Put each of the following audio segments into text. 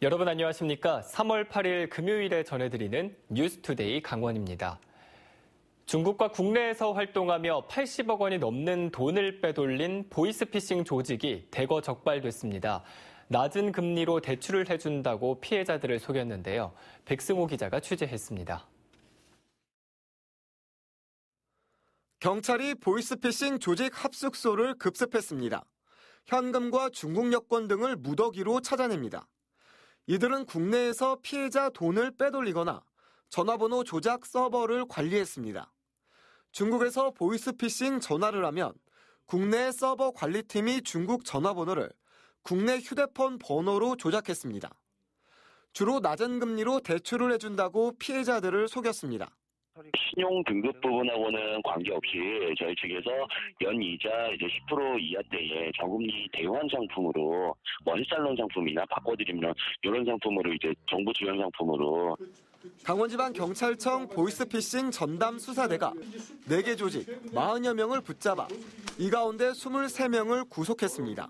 여러분 안녕하십니까? 3월 8일 금요일에 전해드리는 뉴스투데이 강원입니다. 중국과 국내에서 활동하며 80억 원이 넘는 돈을 빼돌린 보이스피싱 조직이 대거 적발됐습니다. 낮은 금리로 대출을 해준다고 피해자들을 속였는데요. 백승호 기자가 취재했습니다. 경찰이 보이스피싱 조직 합숙소를 급습했습니다. 현금과 중국 여권 등을 무더기로 찾아냅니다. 이들은 국내에서 피해자 돈을 빼돌리거나 전화번호 조작 서버를 관리했습니다. 중국에서 보이스피싱 전화를 하면 국내 서버 관리팀이 중국 전화번호를 국내 휴대폰 번호로 조작했습니다. 주로 낮은 금리로 대출을 해준다고 피해자들을 속였습니다. 신용 등급 부분하고는 관계없이 저희 측에서 연이자 10% 이하대의 저금리 대환 상품으로 헬살론 상품이나 바꿔드리면 이런 상품으로 정부 지원 상품으로. 강원지방경찰청 보이스피싱 전담 수사대가 4개 조직 40여 명을 붙잡아 이 가운데 23명을 구속했습니다.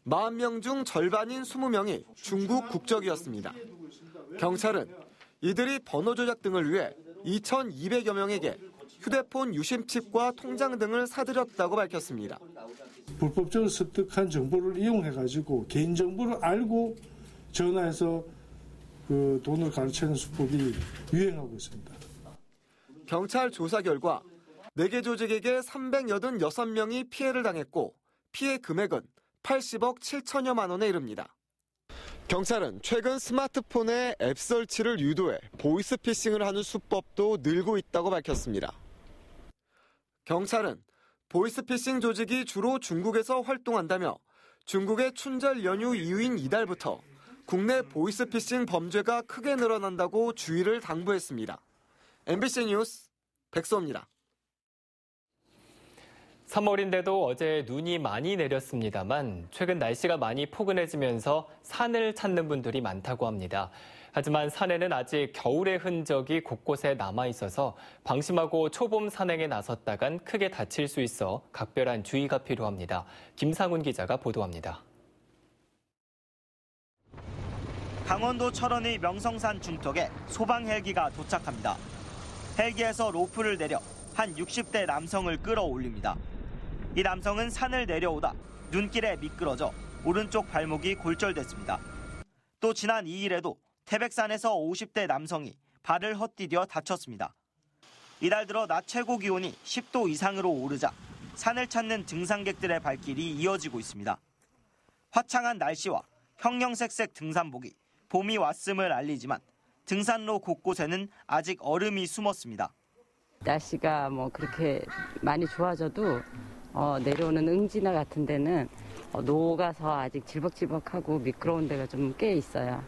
40명 중 절반인 20명이 중국 국적이었습니다. 경찰은 이들이 번호 조작 등을 위해 2,200여 명에게 휴대폰 유심칩과 통장 등을 사들였다고 밝혔습니다. 불법적으로 습득한 정보를 이용해가지고 개인정보를 알고 전화해서 그 돈을 가로채는 수법이 유행하고 있습니다. 경찰 조사 결과 4개 조직에게 386명이 피해를 당했고 피해 금액은 80억 7천여만 원에 이릅니다. 경찰은 최근 스마트폰에 앱 설치를 유도해 보이스피싱을 하는 수법도 늘고 있다고 밝혔습니다. 경찰은 보이스피싱 조직이 주로 중국에서 활동한다며 중국의 춘절 연휴 이후인 이달부터 국내 보이스피싱 범죄가 크게 늘어난다고 주의를 당부했습니다. MBC 뉴스 백소입니다. 3월인데도 어제 눈이 많이 내렸습니다만 최근 날씨가 많이 포근해지면서 산을 찾는 분들이 많다고 합니다. 하지만 산에는 아직 겨울의 흔적이 곳곳에 남아있어서 방심하고 초봄 산행에 나섰다간 크게 다칠 수 있어 각별한 주의가 필요합니다. 김상훈 기자가 보도합니다. 강원도 철원의 명성산 중턱에 소방 헬기가 도착합니다. 헬기에서 로프를 내려 한 60대 남성을 끌어올립니다. 이 남성은 산을 내려오다 눈길에 미끄러져 오른쪽 발목이 골절됐습니다. 또 지난 2일에도 태백산에서 50대 남성이 발을 헛디뎌 다쳤습니다. 이달 들어 낮 최고 기온이 10도 이상으로 오르자 산을 찾는 등산객들의 발길이 이어지고 있습니다. 화창한 날씨와 형형색색 등산복이 봄이 왔음을 알리지만 등산로 곳곳에는 아직 얼음이 숨었습니다. 날씨가 그렇게 많이 좋아져도 내려오는 응지나 같은 데는 녹아서 아직 질벅질벅하고 미끄러운 데가 좀 꽤 있어요.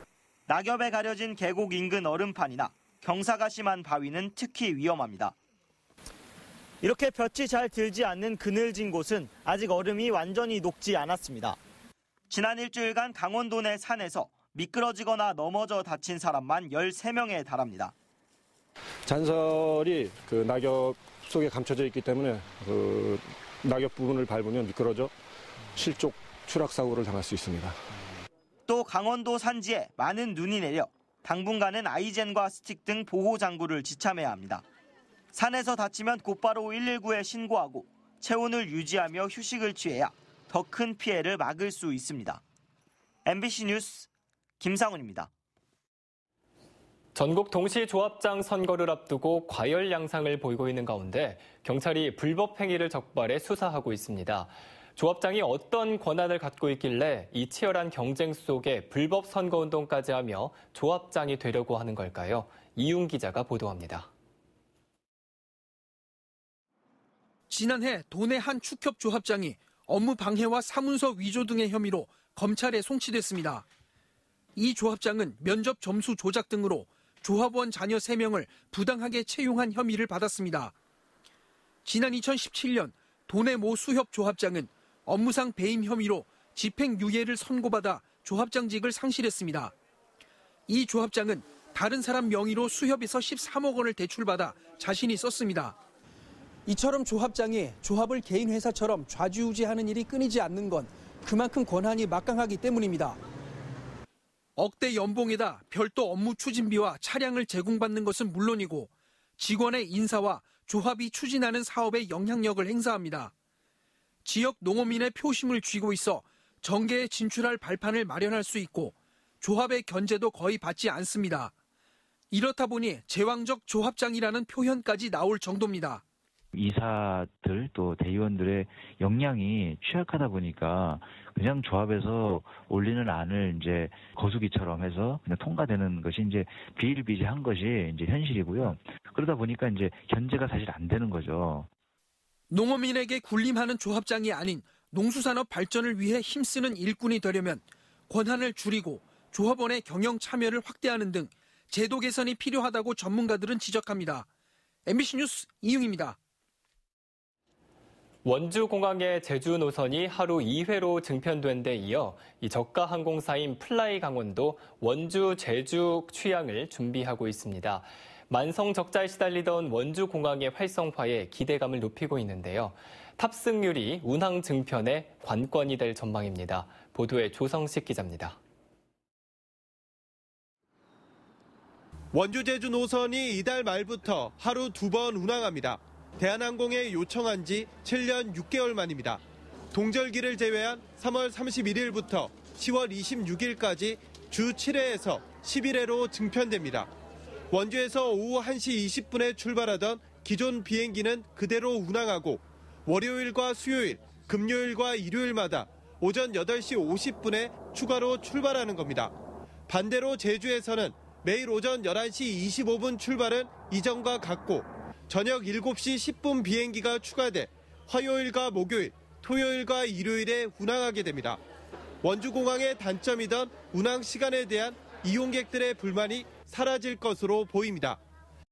낙엽에 가려진 계곡 인근 얼음판이나 경사가 심한 바위는 특히 위험합니다. 이렇게 볕이 잘 들지 않는 그늘진 곳은 아직 얼음이 완전히 녹지 않았습니다. 지난 일주일간 강원도 내 산에서 미끄러지거나 넘어져 다친 사람만 13명에 달합니다. 잔설이 낙엽 속에 감춰져 있기 때문에 낙엽 부분을 밟으면 미끄러져 실족 추락 사고를 당할 수 있습니다. 또 강원도 산지에 많은 눈이 내려 당분간은 아이젠과 스틱 등 보호 장구를 지참해야 합니다. 산에서 다치면 곧바로 119에 신고하고 체온을 유지하며 휴식을 취해야 더 큰 피해를 막을 수 있습니다. MBC 뉴스 김상훈입니다. 전국 동시 조합장 선거를 앞두고 과열 양상을 보이고 있는 가운데 경찰이 불법 행위를 적발해 수사하고 있습니다. 조합장이 어떤 권한을 갖고 있길래 이 치열한 경쟁 속에 불법 선거운동까지 하며 조합장이 되려고 하는 걸까요? 이윤 기자가 보도합니다. 지난해 도내 한 축협 조합장이 업무 방해와 사문서 위조 등의 혐의로 검찰에 송치됐습니다. 이 조합장은 면접 점수 조작 등으로 조합원 자녀 3명을 부당하게 채용한 혐의를 받았습니다. 지난 2017년 도내 모 수협 조합장은 업무상 배임 혐의로 집행유예를 선고받아 조합장직을 상실했습니다. 이 조합장은 다른 사람 명의로 수협에서 13억 원을 대출받아 자신이 썼습니다. 이처럼 조합장이 조합을 개인 회사처럼 좌지우지하는 일이 끊이지 않는 건 그만큼 권한이 막강하기 때문입니다. 억대 연봉에다 별도 업무 추진비와 차량을 제공받는 것은 물론이고 직원의 인사와 조합이 추진하는 사업에 영향력을 행사합니다. 지역 농어민의 표심을 쥐고 있어 정계에 진출할 발판을 마련할 수 있고 조합의 견제도 거의 받지 않습니다. 이렇다 보니 제왕적 조합장이라는 표현까지 나올 정도입니다. 이사들 또 대의원들의 역량이 취약하다 보니까 그냥 조합에서 올리는 안을 이제 거수기처럼 해서 그냥 통과되는 것이 이제 비일비재한 것이 이제 현실이고요. 그러다 보니까 이제 견제가 사실 안 되는 거죠. 농어민에게 군림하는 조합장이 아닌 농수산업 발전을 위해 힘쓰는 일꾼이 되려면 권한을 줄이고 조합원의 경영 참여를 확대하는 등 제도 개선이 필요하다고 전문가들은 지적합니다. MBC 뉴스 이웅입니다. 원주공항의 제주 노선이 하루 2회로 증편된 데 이어 이 저가 항공사인 플라이 강원도 원주 제주 취항을 준비하고 있습니다. 만성 적자에 시달리던 원주공항의 활성화에 기대감을 높이고 있는데요. 탑승률이 운항 증편의 관건이 될 전망입니다. 보도에 조성식 기자입니다. 원주 제주 노선이 이달 말부터 하루 2번 운항합니다. 대한항공에 요청한 지 7년 6개월 만입니다. 동절기를 제외한 3월 31일부터 10월 26일까지 주 7회에서 11회로 증편됩니다. 원주에서 오후 1시 20분에 출발하던 기존 비행기는 그대로 운항하고 월요일과 수요일, 금요일과 일요일마다 오전 8시 50분에 추가로 출발하는 겁니다. 반대로 제주에서는 매일 오전 11시 25분 출발은 이전과 같고 저녁 7시 10분 비행기가 추가돼 화요일과 목요일, 토요일과 일요일에 운항하게 됩니다. 원주공항의 단점이던 운항 시간에 대한 이용객들의 불만이 사라질 것으로 보입니다.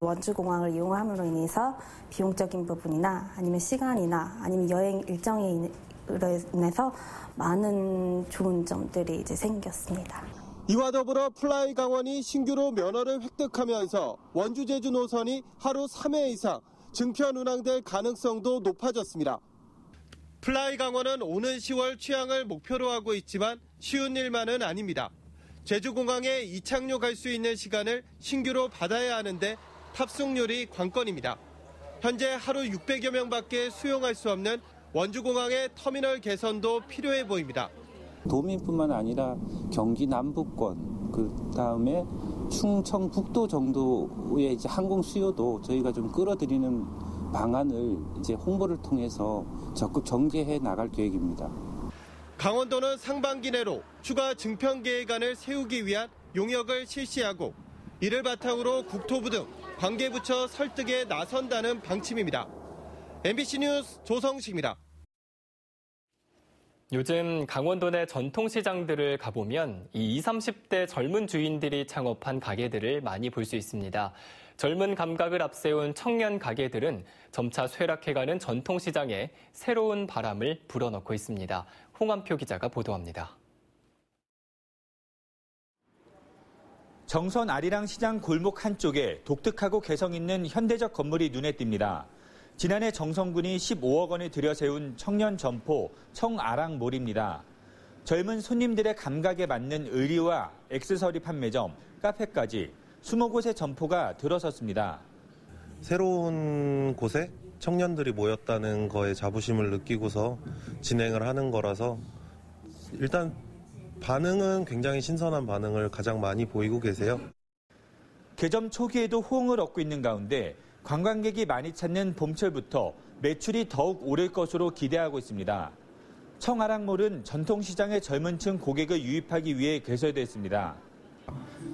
원주공항을 이용함으로 인해서 비용적인 부분이나 아니면 시간이나 아니면 여행 일정에 인해서 많은 좋은 점들이 이제 생겼습니다. 이와 더불어 플라이 강원이 신규로 면허를 획득하면서 원주 제주 노선이 하루 3회 이상 증편 운항될 가능성도 높아졌습니다. 플라이 강원은 오는 10월 취항을 목표로 하고 있지만 쉬운 일만은 아닙니다. 제주공항에 이착륙할 수 있는 시간을 신규로 받아야 하는데 탑승률이 관건입니다. 현재 하루 600여 명밖에 수용할 수 없는 원주공항의 터미널 개선도 필요해 보입니다. 도민뿐만 아니라 경기 남부권, 그다음에 충청 북도 정도의 이제 항공 수요도 저희가 좀 끌어들이는 방안을 이제 홍보를 통해서 적극 전개해 나갈 계획입니다. 강원도는 상반기 내로 추가 증편 계획안을 세우기 위한 용역을 실시하고 이를 바탕으로 국토부 등 관계부처 설득에 나선다는 방침입니다. MBC 뉴스 조성식입니다. 요즘 강원도 내 전통시장들을 가보면 이 20, 30대 젊은 주인들이 창업한 가게들을 많이 볼 수 있습니다. 젊은 감각을 앞세운 청년 가게들은 점차 쇠락해가는 전통시장에 새로운 바람을 불어넣고 있습니다. 홍한표 기자가 보도합니다. 정선 아리랑 시장 골목 한쪽에 독특하고 개성 있는 현대적 건물이 눈에 띕니다. 지난해 정성군이 15억 원을 들여 세운 청년 점포 청아랑몰입니다. 젊은 손님들의 감각에 맞는 의류와 액세서리 판매점, 카페까지 20곳의 점포가 들어섰습니다. 새로운 곳에 청년들이 모였다는 거에 자부심을 느끼고서 진행을 하는 거라서 일단 반응은 굉장히 신선한 반응을 가장 많이 보이고 계세요. 개점 초기에도 호응을 얻고 있는 가운데 관광객이 많이 찾는 봄철부터 매출이 더욱 오를 것으로 기대하고 있습니다. 청아랑몰은 전통시장의 젊은 층 고객을 유입하기 위해 개설됐습니다.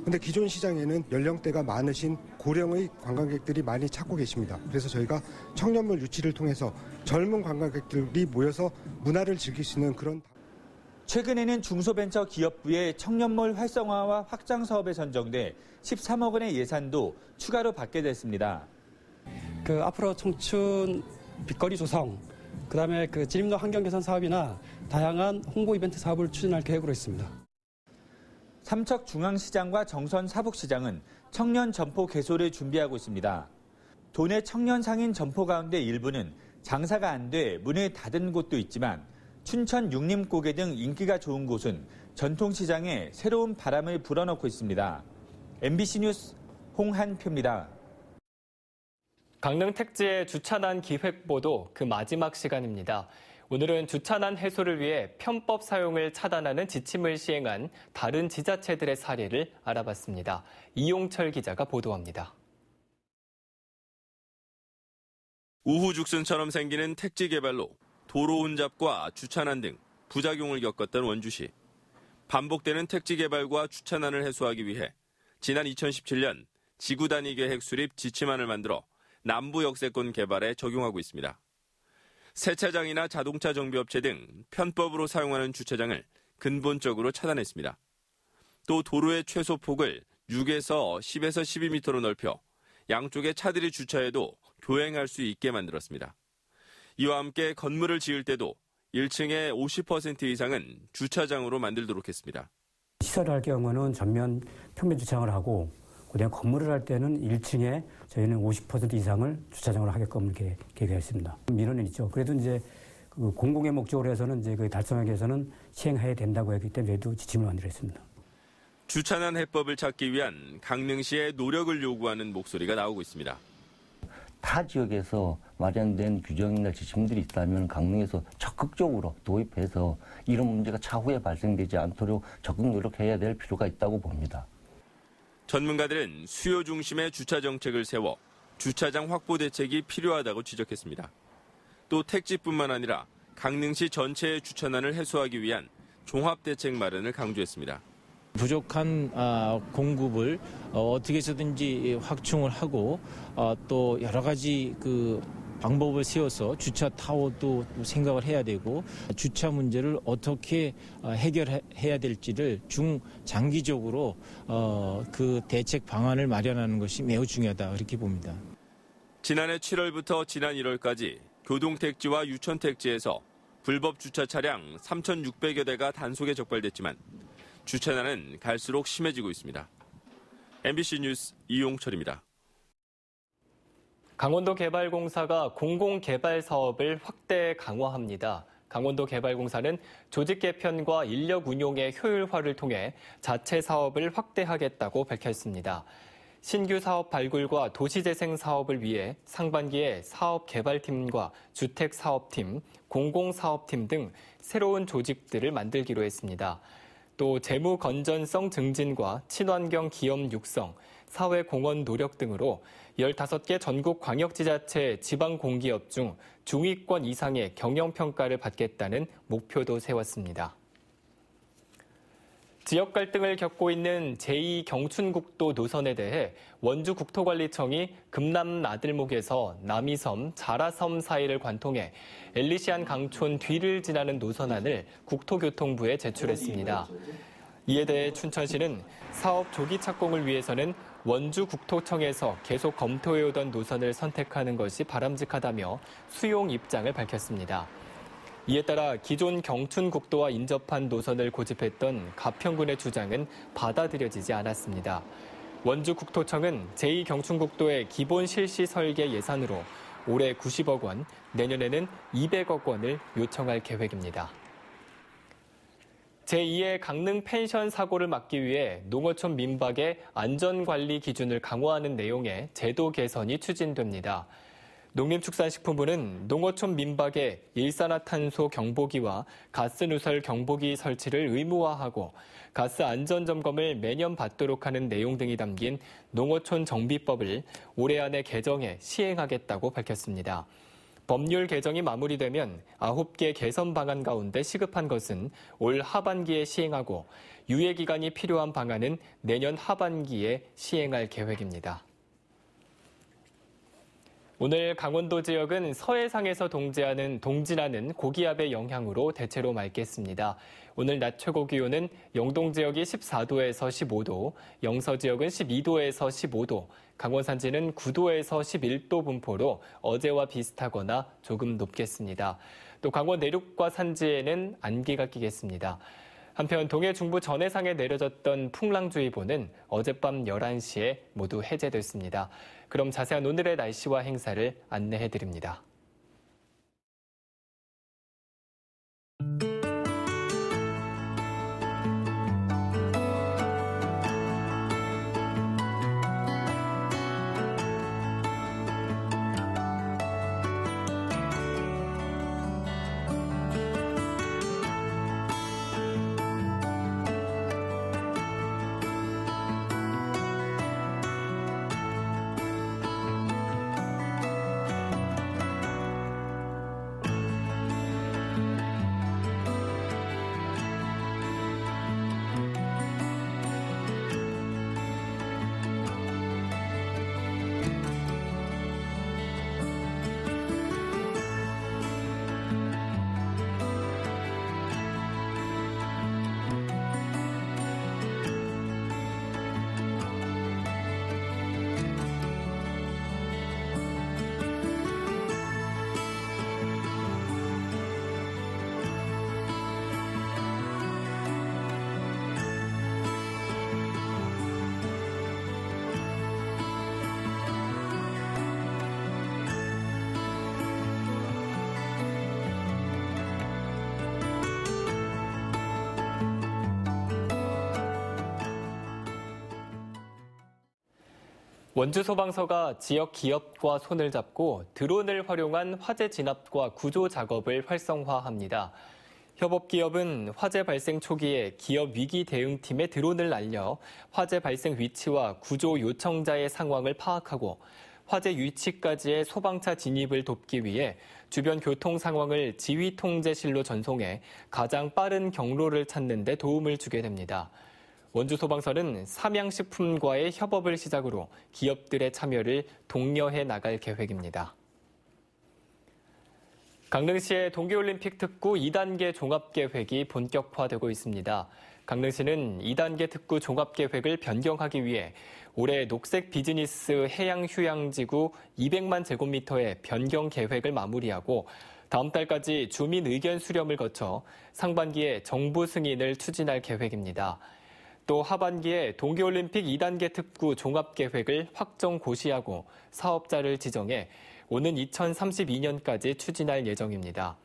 근데 기존 시장에는 연령대가 많으신 고령의 관광객들이 많이 찾고 계십니다. 그래서 저희가 청년몰 유치를 통해서 젊은 관광객들이 모여서 문화를 즐길 수 있는 그런. 최근에는 중소벤처기업부의 청년몰 활성화와 확장 사업에 선정돼 13억 원의 예산도 추가로 받게 됐습니다. 앞으로 청춘 빛거리 조성, 그다음에 진입로 환경 개선 사업이나 다양한 홍보 이벤트 사업을 추진할 계획으로 있습니다. 삼척 중앙시장과 정선 사북시장은 청년 점포 개소를 준비하고 있습니다. 도내 청년 상인 점포 가운데 일부는 장사가 안 돼 문을 닫은 곳도 있지만 춘천 육림고개 등 인기가 좋은 곳은 전통시장에 새로운 바람을 불어넣고 있습니다. MBC 뉴스 홍한표입니다. 강릉 택지의 주차난 기획보도 그 마지막 시간입니다. 오늘은 주차난 해소를 위해 편법 사용을 차단하는 지침을 시행한 다른 지자체들의 사례를 알아봤습니다. 이용철 기자가 보도합니다. 우후죽순처럼 생기는 택지 개발로 도로 혼잡과 주차난 등 부작용을 겪었던 원주시. 반복되는 택지 개발과 주차난을 해소하기 위해 지난 2017년 지구 단위 계획 수립 지침안을 만들어 남부 역세권 개발에 적용하고 있습니다. 세차장이나 자동차 정비업체 등 편법으로 사용하는 주차장을 근본적으로 차단했습니다. 또 도로의 최소 폭을 6에서 10에서 12m로 넓혀 양쪽에 차들이 주차해도 교행할 수 있게 만들었습니다. 이와 함께 건물을 지을 때도 1층의 50% 이상은 주차장으로 만들도록 했습니다. 시설을 할 경우는 전면 평면 주차장을 하고 그다음에 건물을 할 때는 1층에 저희는 50% 이상을 주차장으로 하게끔 이렇게 계획했습니다. 민원은 있죠. 그래도 이제 그 공공의 목적으로 해서는 이제 그 달성하기 위해서는 시행해야 된다고 했기 때문에 저희도 지침을 만들었습니다. 주차난 해법을 찾기 위한 강릉시의 노력을 요구하는 목소리가 나오고 있습니다. 타 지역에서 마련된 규정이나 지침들이 있다면 강릉에서 적극적으로 도입해서 이런 문제가 차후에 발생되지 않도록 적극 노력해야 될 필요가 있다고 봅니다. 전문가들은 수요 중심의 주차 정책을 세워 주차장 확보 대책이 필요하다고 지적했습니다. 또 택지뿐만 아니라 강릉시 전체의 주차난을 해소하기 위한 종합 대책 마련을 강조했습니다. 부족한 공급을 어떻게 해서든지 확충을 하고 또 여러 가지 그 방법을 세워서 주차 타워도 생각을 해야 되고 주차 문제를 어떻게 해결해야 될지를 중장기적으로 그 대책 방안을 마련하는 것이 매우 중요하다 이렇게 봅니다. 지난해 7월부터 지난 1월까지 교동택지와 유천택지에서 불법 주차 차량 3,600여 대가 단속에 적발됐지만 주차난은 갈수록 심해지고 있습니다. MBC 뉴스 이용철입니다. 강원도개발공사가 공공개발 사업을 확대 강화합니다. 강원도개발공사는 조직 개편과 인력 운용의 효율화를 통해 자체 사업을 확대하겠다고 밝혔습니다. 신규 사업 발굴과 도시재생 사업을 위해 상반기에 사업개발팀과 주택사업팀, 공공사업팀 등 새로운 조직들을 만들기로 했습니다. 또 재무 건전성 증진과 친환경 기업 육성, 사회공헌 노력 등으로 15개 전국 광역지자체 지방공기업 중 중위권 이상의 경영평가를 받겠다는 목표도 세웠습니다. 지역 갈등을 겪고 있는 제2경춘국도 노선에 대해 원주국토관리청이 금남 나들목에서 남이섬, 자라섬 사이를 관통해 엘리시안 강촌 뒤를 지나는 노선안을 국토교통부에 제출했습니다. 이에 대해 춘천시는 사업 조기 착공을 위해서는 원주국토청에서 계속 검토해오던 노선을 선택하는 것이 바람직하다며 수용 입장을 밝혔습니다. 이에 따라 기존 경춘국도와 인접한 노선을 고집했던 가평군의 주장은 받아들여지지 않았습니다. 원주국토청은 제2경춘국도의 기본 실시 설계 예산으로 올해 90억 원, 내년에는 200억 원을 요청할 계획입니다. 제2의 강릉 펜션 사고를 막기 위해 농어촌 민박의 안전관리 기준을 강화하는 내용의 제도 개선이 추진됩니다. 농림축산식품부는 농어촌 민박의 일산화탄소 경보기와 가스 누설 경보기 설치를 의무화하고 가스 안전점검을 매년 받도록 하는 내용 등이 담긴 농어촌 정비법을 올해 안에 개정해 시행하겠다고 밝혔습니다. 법률 개정이 마무리되면 9개 개선 방안 가운데 시급한 것은 올 하반기에 시행하고 유예 기간이 필요한 방안은 내년 하반기에 시행할 계획입니다. 오늘 강원도 지역은 서해상에서 동진하는 고기압의 영향으로 대체로 맑겠습니다. 오늘 낮 최고 기온은 영동 지역이 14도에서 15도, 영서 지역은 12도에서 15도, 강원 산지는 9도에서 11도 분포로 어제와 비슷하거나 조금 높겠습니다. 또 강원 내륙과 산지에는 안개가 끼겠습니다. 한편 동해 중부 전해상에 내려졌던 풍랑주의보는 어젯밤 11시에 모두 해제됐습니다. 그럼 자세한 오늘의 날씨와 행사를 안내해드립니다. 원주 소방서가 지역 기업과 손을 잡고 드론을 활용한 화재 진압과 구조 작업을 활성화합니다. 협업기업은 화재 발생 초기에 기업 위기 대응팀에 드론을 날려 화재 발생 위치와 구조 요청자의 상황을 파악하고 화재 위치까지의 소방차 진입을 돕기 위해 주변 교통 상황을 지휘 통제실로 전송해 가장 빠른 경로를 찾는 데 도움을 주게 됩니다. 원주 소방서는 삼양식품과의 협업을 시작으로 기업들의 참여를 독려해 나갈 계획입니다. 강릉시의 동계올림픽 특구 2단계 종합계획이 본격화되고 있습니다. 강릉시는 2단계 특구 종합계획을 변경하기 위해 올해 녹색 비즈니스 해양휴양지구 200만 제곱미터의 변경 계획을 마무리하고 다음 달까지 주민 의견 수렴을 거쳐 상반기에 정부 승인을 추진할 계획입니다. 또 하반기에 동계올림픽 2단계 특구 종합계획을 확정 고시하고 사업자를 지정해 오는 2032년까지 추진할 예정입니다.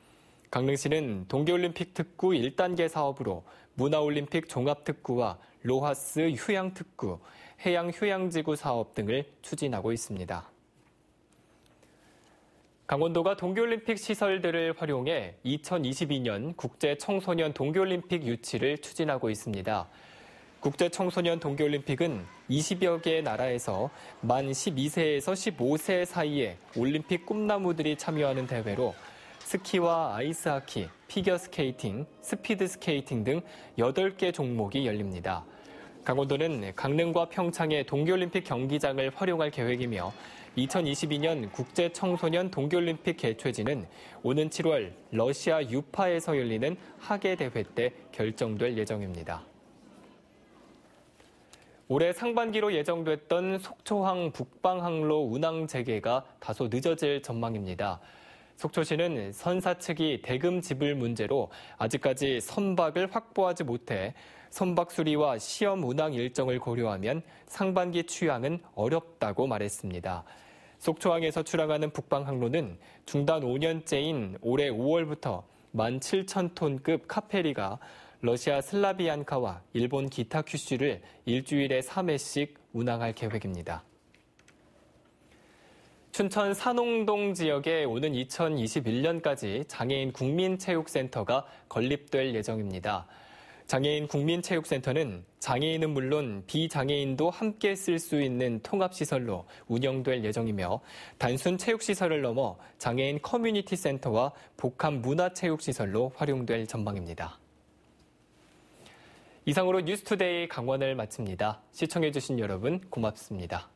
강릉시는 동계올림픽 특구 1단계 사업으로 문화올림픽 종합특구와 로하스 휴양특구, 해양휴양지구 사업 등을 추진하고 있습니다. 강원도가 동계올림픽 시설들을 활용해 2022년 국제청소년 동계올림픽 유치를 추진하고 있습니다. 국제청소년 동계올림픽은 20여 개의 나라에서 만 12세에서 15세 사이에 올림픽 꿈나무들이 참여하는 대회로 스키와 아이스하키, 피겨스케이팅, 스피드스케이팅 등 8개 종목이 열립니다. 강원도는 강릉과 평창의 동계올림픽 경기장을 활용할 계획이며 2022년 국제청소년 동계올림픽 개최지는 오는 7월 러시아 유파에서 열리는 하계대회 때 결정될 예정입니다. 올해 상반기로 예정됐던 속초항 북방항로 운항 재개가 다소 늦어질 전망입니다. 속초시는 선사 측이 대금 지불 문제로 아직까지 선박을 확보하지 못해 선박 수리와 시험 운항 일정을 고려하면 상반기 취항은 어렵다고 말했습니다. 속초항에서 출항하는 북방항로는 중단 5년째인 올해 5월부터 17,000톤급 카페리가 러시아 슬라비안카와 일본 기타 큐슈를 일주일에 3회씩 운항할 계획입니다. 춘천 산홍동 지역에 오는 2021년까지 장애인 국민체육센터가 건립될 예정입니다. 장애인 국민체육센터는 장애인은 물론 비장애인도 함께 쓸 수 있는 통합시설로 운영될 예정이며 단순 체육시설을 넘어 장애인 커뮤니티 센터와 복합 문화체육시설로 활용될 전망입니다. 이상으로 뉴스투데이 강원을 마칩니다. 시청해주신 여러분 고맙습니다.